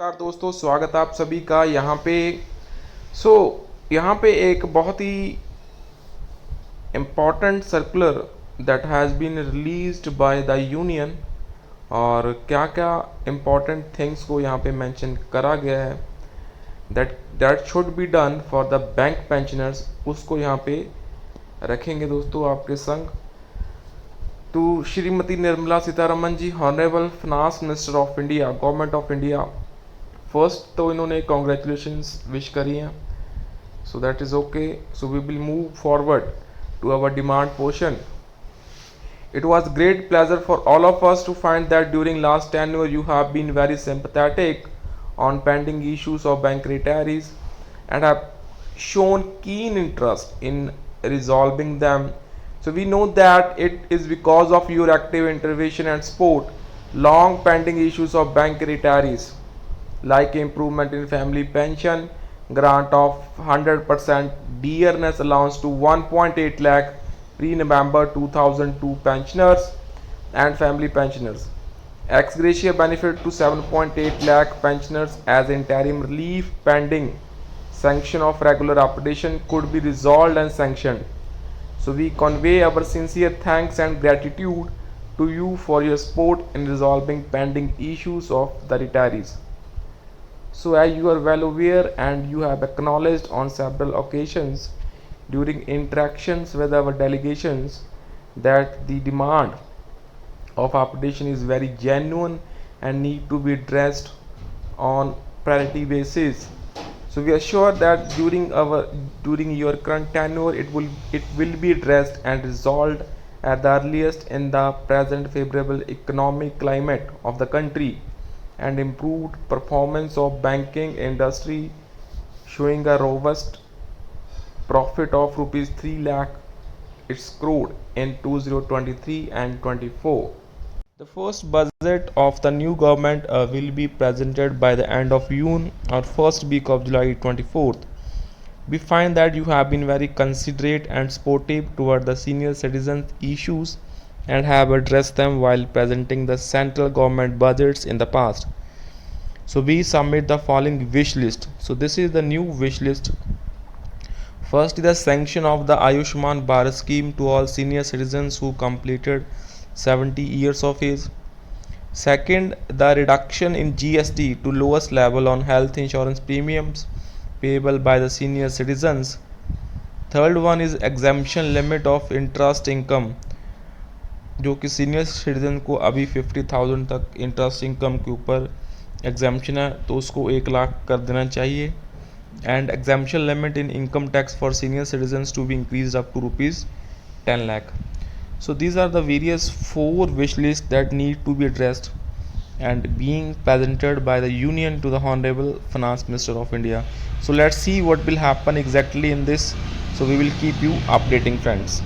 नमस्कार दोस्तों, स्वागत है आप सभी का यहाँ पे। सो यहाँ पे एक बहुत ही important circular that has been released by the union, और क्या क्या इम्पॉर्टेंट थिंग्स को यहाँ पे मेंशन करा गया है that that should be done for the bank pensioners, उसको यहाँ पे रखेंगे दोस्तों आपके संग। तो Shrimati Nirmala Sitharaman ji, honourable finance minister of India, government of India, first तो इन्होंने कॉन्ग्रेचुलेशंस विश करी हैं, so that is okay. So we will move forward to our demand portion. It was great pleasure for all of us to find that during last tenure you have been very sympathetic on pending issues of bank retirees and have shown keen interest in resolving them. So we know that it is because of your active intervention and support long pending issues of bank retirees, like improvement in family pension, grant of 100% dearness allowance to 1.8 lakh pre-November 2002 pensioners and family pensioners, ex gratia benefit to 7.8 lakh pensioners as interim relief pending sanction of regular updation could be resolved and sanctioned. So we convey our sincere thanks and gratitude to you for your support in resolving pending issues of the retirees. So as you are well aware and you have acknowledged on several occasions during interactions with our delegations that the demand of updation is very genuine and need to be addressed on priority basis. So we are sure that during your current tenure it will be addressed and resolved at the earliest in the present favorable economic climate of the country and improved performance of banking industry, showing a robust profit of rupees 3 lakh its crore in 2023 and 24. The first budget of the new government will be presented by the end of June or first week of July 24th. We find that you have been very considerate and supportive toward the senior citizens issues and have addressed them while presenting the central government budgets in the past. So we submit the following wish list. So this is the new wish list. First, the sanction of the Ayushman Bharat scheme to all senior citizens who completed 70 years of age. Second, the reduction in GST to lowest level on health insurance premiums payable by the senior citizens. Third one is exemption limit of interest income, जो कि senior citizen को अभी 50,000 तक interest income के ऊपर exemption है, तो उसको 1 लाख कर देना चाहिए. And exemption limit in income tax for senior citizens to be increased up to rupees 10 lakh. So these are the various 4 wish lists that need to be addressed and being presented by the union to the Honorable Finance Minister of India. So let's see what will happen exactly in this. So we will keep you updating, friends.